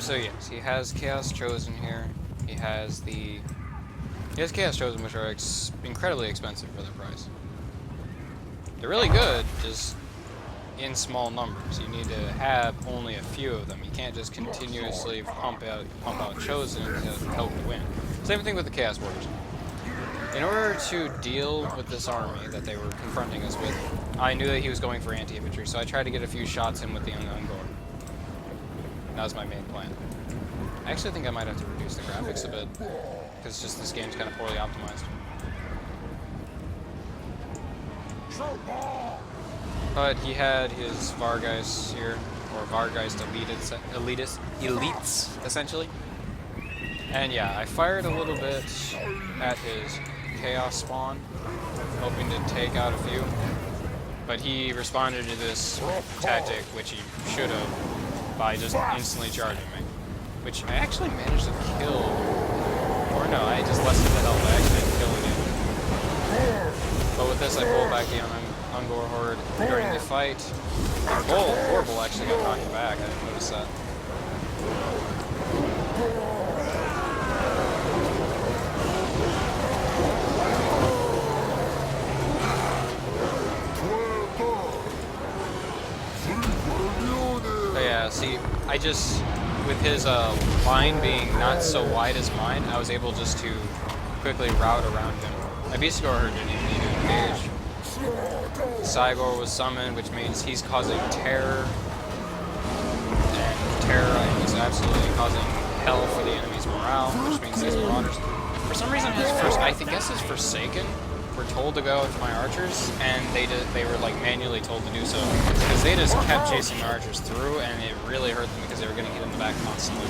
So yes, he has Chaos Chosen here. He has Chaos Chosen, which are incredibly expensive for their price. They're really good, just in small numbers. You need to have only a few of them. You can't just continuously pump out Chosen to help you win. Same thing with the Chaos Warriors. In order to deal with this army that they were confronting us with, I knew that he was going for anti-infantry, so I tried to get a few shots in with the Ungor. That was my main plan. I actually think I might have to reduce the graphics a bit, because just this game's kind of poorly optimized. But he had his Vargeist here, or Vargeist elites, essentially. And yeah, I fired a little bit at his Chaos spawn, hoping to take out a few. But he responded to this tactic, which he should have, by just instantly charging me. Which I actually managed to kill. Or no, I just lessened the health. I actually didn't kill it. But with this, I pulled back the Ungor Horde during the fight. Horrible actually got knocked back. I didn't notice that. So yeah, see, I just, with his line being not so wide as mine, I was able just to quickly route around him. My Beastmen Horde didn't even need to engage. Cygor was summoned, which means he's causing terror. And terror is absolutely causing hell for the enemy's morale, which means these marauders. For some reason, I guess his Forsaken were told to go with my archers, and they were like manually told to do so because they just kept chasing my archers through, and it really hurt them because they were getting hit in the back constantly.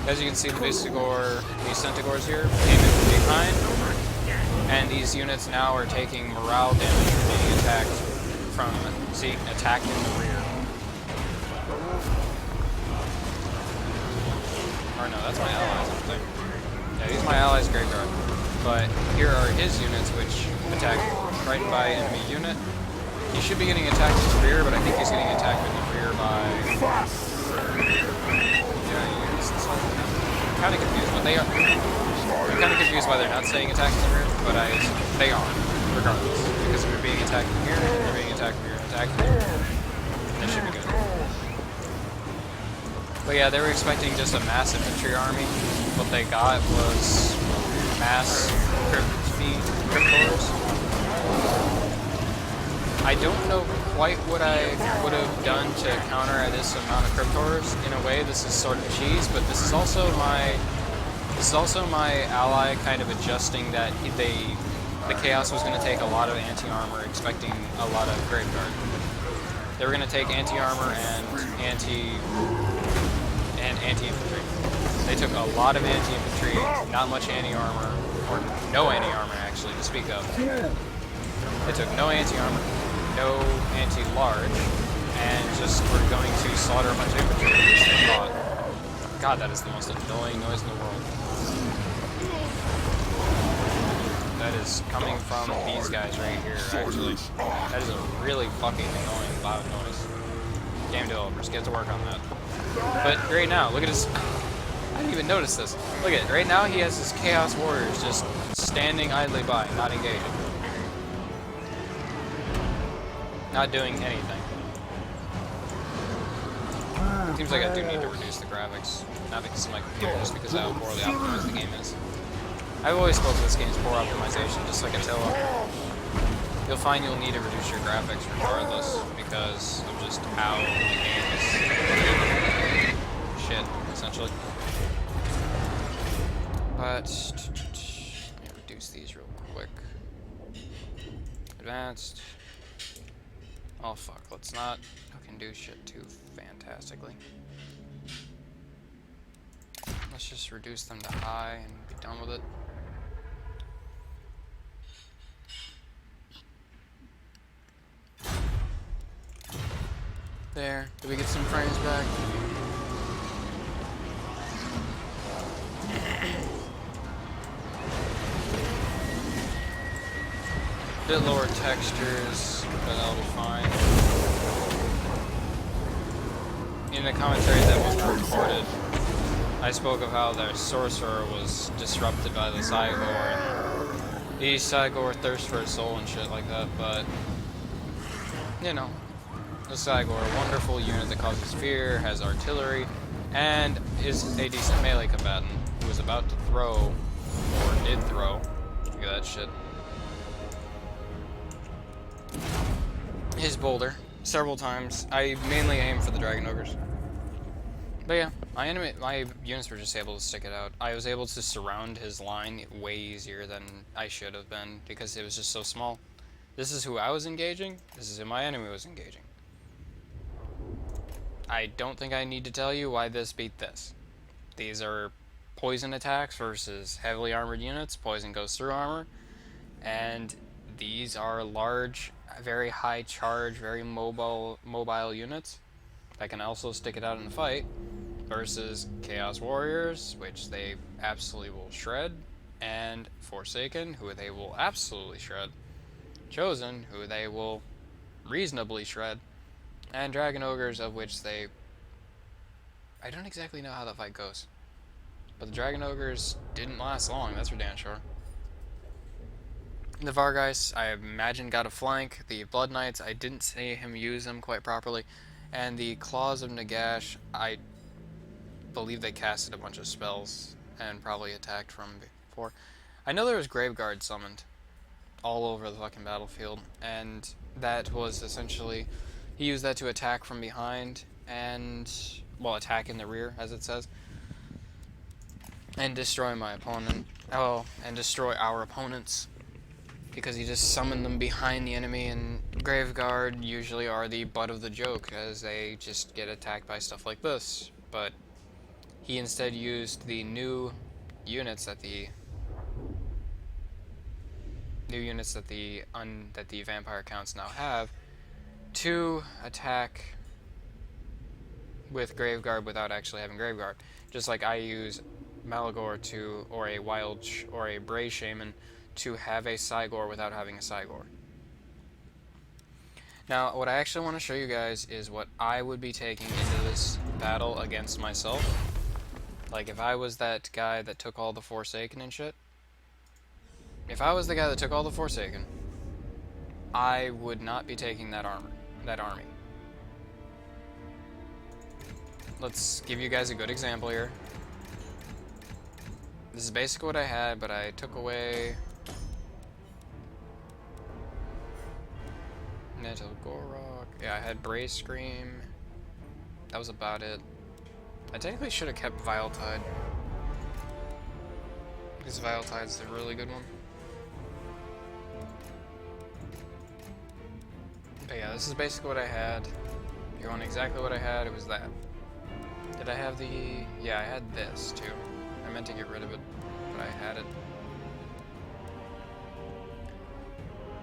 As you can see, these Centaurs here came in from behind, and these units now are taking morale damage from being attacked attacked in the rear. Or no, that's my allies, I think. Yeah, he's my allies' graveyard. But here are his units, which attack right by enemy unit. He should be getting attacked in the rear, but I think he's getting attacked in the rear by... Yeah, I'm kind of confused, but they are... I'm kind of confused why they're not saying attack in the rear, but they are, regardless. Because if they're being attacked from here, they're being attacked from here, attacked from here. That should be good. But yeah, they were expecting just a mass infantry army. What they got was mass cryptors. I don't know quite what I would have done to counter this amount of cryptors. In a way, this is sort of cheese, but this is also my ally kind of adjusting that the Chaos was going to take a lot of anti-armor, expecting a lot of graveyard. They were going to take anti-armor and anti-infantry. They took a lot of anti-infantry, not much anti-armor, or no anti-armor actually, to speak of. They took no anti-armor, no anti-large, and just were going to slaughter a bunch of infantry, which they thought. God, that is the most annoying noise in the world. That is coming from these guys right here, actually. That is a really fucking annoying loud noise. Game developers, get to work on that. But right now, look at his... I didn't even notice this. Look at it. Right now he has his Chaos Warriors just standing idly by, not engaging. Not doing anything. Seems like I do need to reduce the graphics. Not because of my computer, just because of how poorly optimized the game is. I've always spoken this game's poor optimization, just like Attila. You'll find you'll need to reduce your graphics regardless, because of just how the game is shit, essentially. But let me reduce these real quick. Advanced. Oh fuck, let's not fucking do shit too fantastically. Let's just reduce them to high and be done with it. There. Did we get some frames back? Bit lower textures, but that'll be fine. in the commentary that wasn't recorded, I spoke of how the sorcerer was disrupted by the Cygor, and the Cygor thirst for his soul and shit like that, but, you know, the Cygor, a wonderful unit that causes fear, has artillery, and is a decent melee combatant who was about to throw, or did throw, look at that shit, his boulder several times. I mainly aim for the Dragon Ogres. But yeah, my units were just able to stick it out. I was able to surround his line way easier than I should have been because it was just so small. This is who I was engaging. This is who my enemy was engaging. I don't think I need to tell you why this beat this. These are poison attacks versus heavily armored units. Poison goes through armor. And these are large, very high charge, very mobile units that can also stick it out in the fight. Versus Chaos Warriors, which they absolutely will shred, and Forsaken, who they will absolutely shred, Chosen, who they will reasonably shred, and Dragon Ogres, of which they... I don't exactly know how that fight goes, but the Dragon Ogres didn't last long, that's for damn sure. The Vargeist, I imagine, got a flank. The Blood Knights, I didn't see him use them quite properly, and the Claws of Nagash, I believe they casted a bunch of spells and probably attacked from before. I know there was Graveguard summoned all over the fucking battlefield, and that was essentially, he used that to attack from behind and, well, attack in the rear, as it says, and destroy my opponent. Oh, and destroy our opponents, because he just summoned them behind the enemy, and Graveguard usually are the butt of the joke, as they just get attacked by stuff like this, but he instead used the new units that the vampire counts now have to attack with Graveguard without actually having Graveguard. Just like I use Malagor or a Bray Shaman to have a Cygor without having a Cygor. Now, what I actually want to show you guys is what I would be taking into this battle against myself. Like, if I was that guy that took all the Forsaken and shit, if I was the guy that took all the Forsaken, I would not be taking that army. Let's give you guys a good example here. This is basically what I had, but I took away Netil Gorok. Yeah, I had Bray Scream. That was about it. I technically should have kept Viletide, because Viletide's a really good one. But yeah, this is basically what I had. If you want exactly what I had, it was that. Did I have the... yeah, I had this too. I meant to get rid of it, but I had it.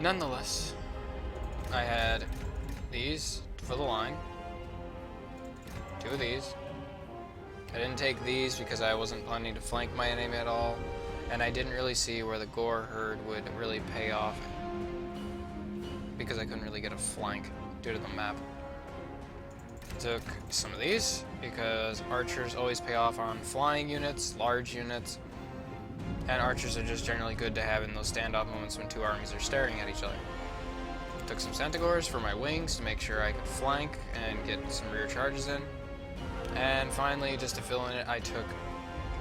Nonetheless, I had these for the line. 2 of these. I didn't take these because I wasn't planning to flank my enemy at all, and I didn't really see where the Gore Herd would really pay off because I couldn't really get a flank due to the map. Took some of these because archers always pay off on flying units, large units, and archers are just generally good to have in those standoff moments when 2 armies are staring at each other. Took some Centaurs for my wings to make sure I could flank and get some rear charges in. And finally, just to fill in it, I took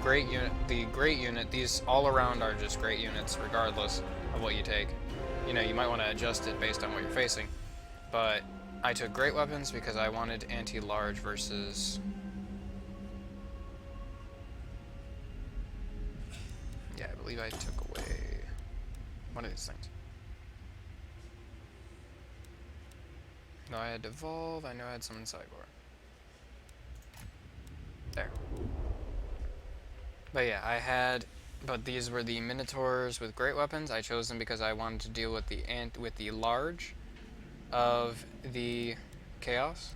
the great unit. These all around are just great units, regardless of what you take. You know, you might want to adjust it based on what you're facing. But I took great weapons because I wanted anti-large versus... yeah, I believe I took away one of these things. No, I had Devolve, I know I had some in Cygor. There. But yeah, but these were the Minotaurs with great weapons. I chose them because I wanted to deal with the large of the Chaos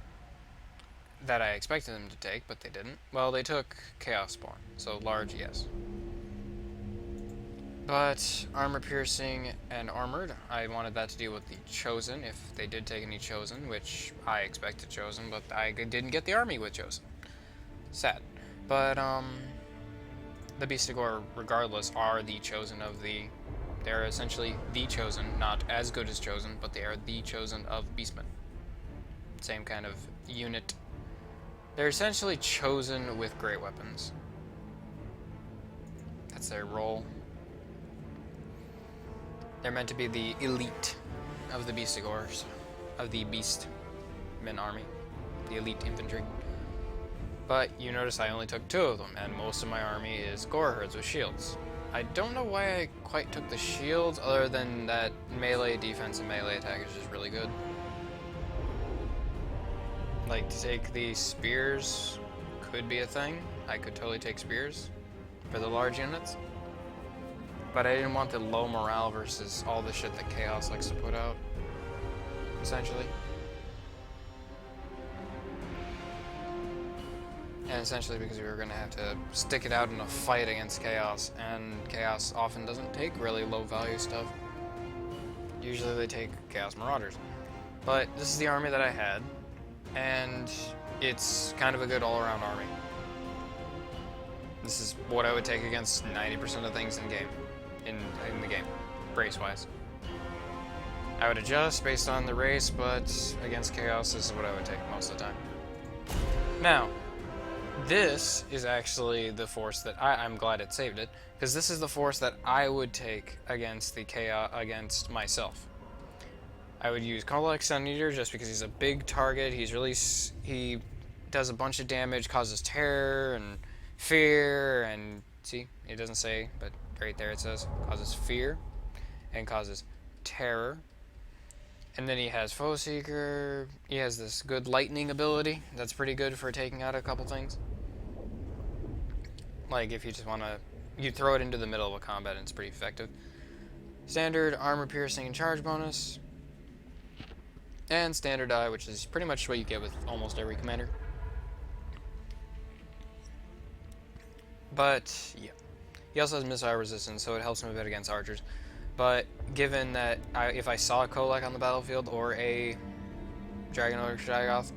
that I expected them to take, but they didn't. Well, they took Chaos Spawn, so large, yes. But armor piercing and armored, I wanted that to deal with the chosen, if they did take any chosen, which I expected chosen, but I didn't get the army with chosen. Sad. But the Beastigor, regardless, are the chosen of the... They're essentially the chosen, not as good as chosen, but they are the chosen of Beastmen. Same kind of unit. They're essentially chosen with great weapons. That's their role. They're meant to be the elite of the Beastigors, of the Beastmen army, the elite infantry. But you notice I only took 2 of them, and most of my army is gore herds with shields. I don't know why I quite took the shields, other than that melee defense and melee attack is just really good. Like, to take the spears could be a thing. I could totally take spears for the large units. But I didn't want the low morale versus all the shit that Chaos likes to put out, essentially. And essentially because we were going to have to stick it out in a fight against Chaos, and Chaos often doesn't take really low value stuff. Usually they take Chaos Marauders. But this is the army that I had, and it's kind of a good all-around army. This is what I would take against 90% of things in game, in the game, race-wise. I would adjust based on the race, but against Chaos, this is what I would take most of the time. Now, this is actually the force that I'm glad it saved it, because this is the force that I would take against the Chaos, against myself. I would use Kolak Sun Eater just because he's a big target. He does a bunch of damage, causes terror and fear, and see, it doesn't say, but right there it says causes fear and causes terror. And then he has Foe Seeker. He has this good lightning ability that's pretty good for taking out a couple things. Like if you just want to, you throw it into the middle of a combat and it's pretty effective. Standard armor piercing and charge bonus. And standard die, which is pretty much what you get with almost every commander. But yeah, he also has missile resistance, so it helps him a bit against archers. But given that if I saw a Kolak on the battlefield or a Dragon or Shadagoth,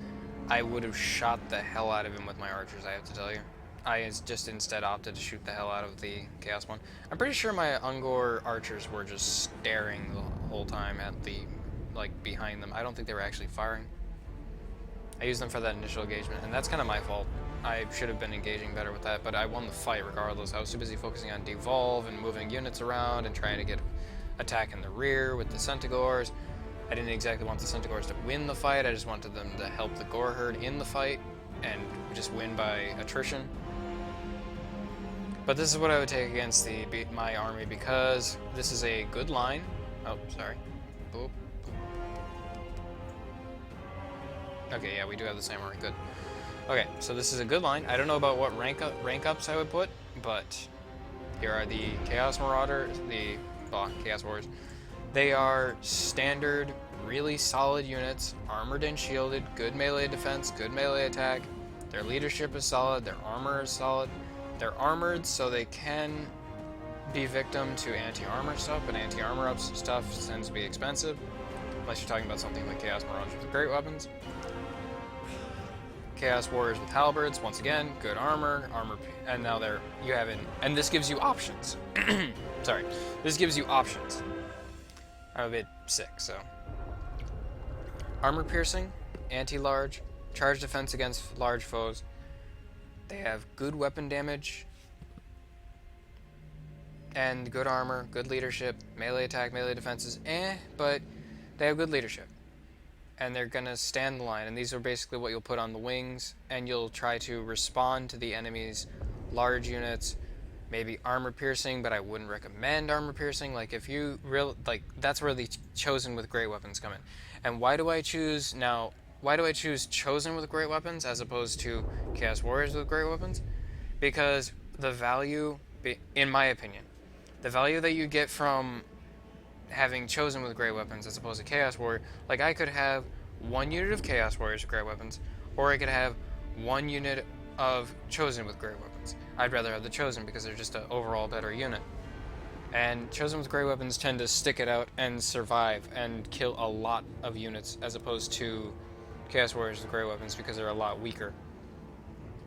I would have shot the hell out of him with my archers, I have to tell you. I just instead opted to shoot the hell out of the Chaos one. I'm pretty sure my Ungor archers were just staring the whole time at the, like, behind them. I don't think they were actually firing. I used them for that initial engagement, and that's kind of my fault. I should have been engaging better with that, but I won the fight regardless. I was too busy focusing on devolve and moving units around and trying to get attack in the rear with the Centaurs. I didn't exactly want the Centaurs to win the fight, I just wanted them to help the Gore Herd in the fight and just win by attrition. But this is what I would take against my army, because this is a good line. Oh, sorry. Boop. Okay, yeah, we do have the same army. Good. Okay, so this is a good line. I don't know about what rank ups I would put, but here are the Chaos Marauders, Chaos Warriors. They are standard, really solid units, armored and shielded, good melee defense, good melee attack. Their leadership is solid, their armor is solid. They're armored, so they can be victim to anti-armor stuff, but anti-armor stuff tends to be expensive, unless you're talking about something like Chaos Marauders with great weapons. Chaos Warriors with halberds, once again, good armor, and now and this gives you options. Sorry, this gives you options. I'm a bit sick, so. Armor piercing, anti-large, charge defense against large foes. They have good weapon damage, and good armor, good leadership, melee attack, melee defenses, but they have good leadership. And they're gonna stand the line, and these are basically what you'll put on the wings, and you'll try to respond to the enemy's large units, maybe armor piercing, but I wouldn't recommend armor piercing. Like if you that's where the chosen with great weapons come in. And why do I choose chosen with great weapons as opposed to Chaos Warriors with great weapons? Because the value, in my opinion, the value that you get from having chosen with great weapons as opposed to Chaos Warrior, like I could have 1 unit of Chaos Warriors with great weapons, or I could have 1 unit of chosen with great weapons. I'd rather have the chosen because they're just an overall better unit. And Chosen with great weapons tend to stick it out and survive and kill a lot of units, as opposed to Chaos Warriors with great weapons, because they're a lot weaker,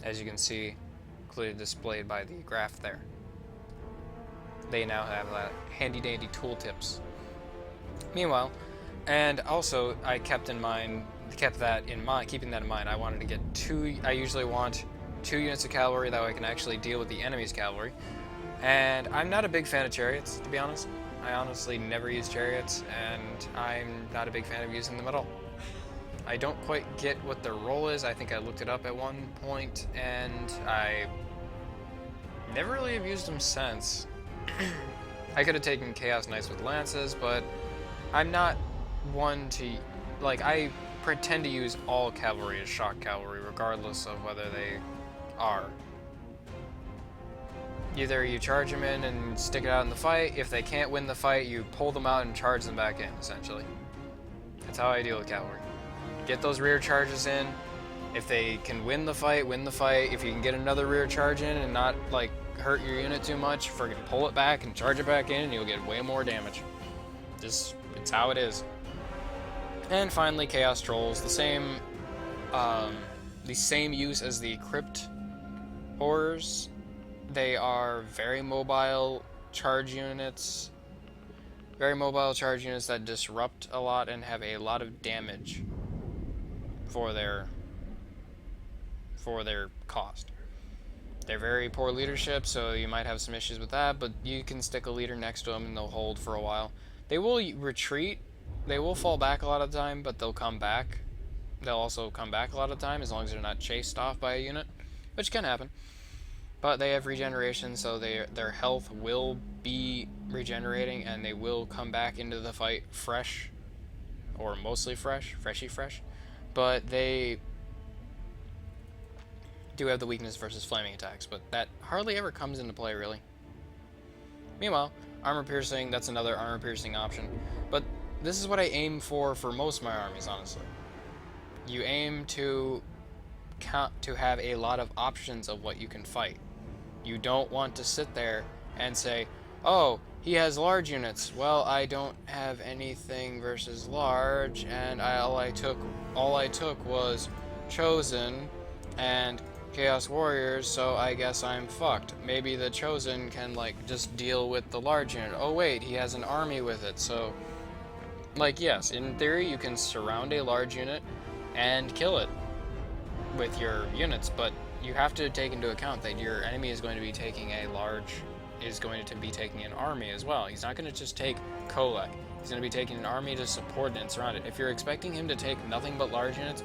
as you can see clearly displayed by the graph there. They now have handy dandy tooltips. Meanwhile, and also I keeping that in mind, I wanted to get I usually want 2 units of cavalry, that way I can actually deal with the enemy's cavalry. And I'm not a big fan of chariots, to be honest. I honestly never use chariots, and I'm not a big fan of using them at all. I don't quite get what their role is. I think I looked it up at one point, and I never really have used them since. I could have taken Chaos Knights with lances, but I'm not one to... Like, I pretend to use all cavalry as shock cavalry, regardless of whether they are. Either you charge them in and stick it out in the fight. If they can't win the fight, you pull them out and charge them back in, essentially. That's how I deal with cavalry. Get those rear charges in. If they can win the fight, win the fight. If you can get another rear charge in and not, like, hurt your unit too much, friggin' pull it back and charge it back in, and you'll get way more damage. It's how it is. And finally, Chaos Trolls. The same use as the Crypt Horrors. They are very mobile charge units. Very mobile charge units that disrupt a lot and have a lot of damage for their cost. They're very poor leadership, so you might have some issues with that, but you can stick a leader next to them and they'll hold for a while. They will retreat. They will fall back a lot of the time, but they'll come back. They'll also come back a lot of the time, as long as they're not chased off by a unit, which can happen. But they have regeneration, so their health will be regenerating, and they will come back into the fight fresh, or mostly fresh, freshy fresh. But they do have the weakness versus flaming attacks, but that hardly ever comes into play, really. Meanwhile, armor piercing, that's another armor piercing option. But this is what I aim for most of my armies, honestly. You aim to have a lot of options of what you can fight. You don't want to sit there and say, oh, he has large units. Well, I don't have anything versus large, and all I took was Chosen and Chaos Warriors, so I guess I'm fucked. Maybe the Chosen can, like, just deal with the large unit. Oh wait, he has an army with it, so... Like, yes, in theory you can surround a large unit and kill it with your units, but you have to take into account that your enemy is going to be taking an army as well. He's not going to just take Kolek. He's going to be taking an army to support it and surround it. If you're expecting him to take nothing but large units,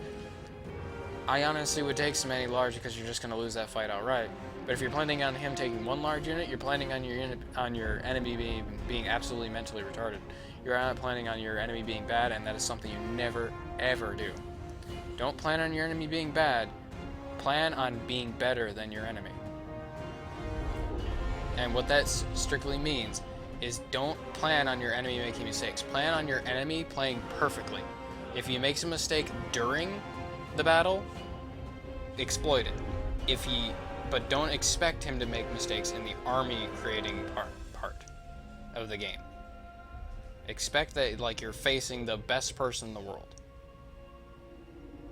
I honestly would take so many large, because you're just going to lose that fight outright. But if you're planning on him taking one large unit, you're planning on your enemy being absolutely mentally retarded. You're not planning on your enemy being bad, and that is something you never, ever do. Don't plan on your enemy being bad. Plan on being better than your enemy. And what that strictly means is don't plan on your enemy making mistakes. Plan on your enemy playing perfectly. If he makes a mistake during the battle, exploit it. But don't expect him to make mistakes in the army creating part of the game. Expect that, like, you're facing the best person in the world.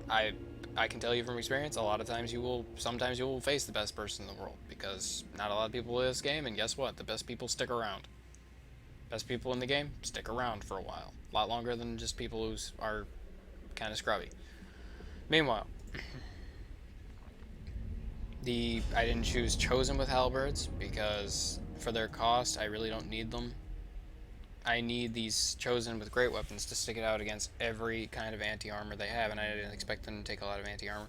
I can tell you from experience, sometimes you will face the best person in the world, because not a lot of people play this game, and guess what? The best people stick around. Best people in the game stick around for a while. A lot longer than just people who are kind of scrubby. Meanwhile, I didn't choose Chosen with halberds, because for their cost, I really don't need them. I need these Chosen with great weapons to stick it out against every kind of anti-armor they have, and I didn't expect them to take a lot of anti-armor.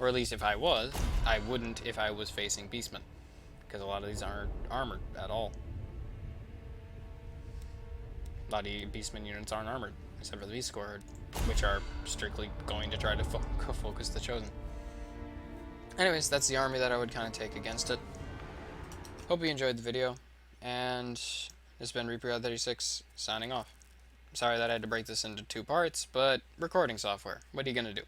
Or at least if I wouldn't if I was facing Beastmen, because a lot of these aren't armored at all. A lot of Beastmen units aren't armored, except for the Beast Squad, which are strictly going to try to focus the Chosen. Anyways, that's the army that I would kind of take against it. Hope you enjoyed the video, and this has been Reaper36 signing off. Sorry that I had to break this into 2 parts, but recording software. What are you gonna do?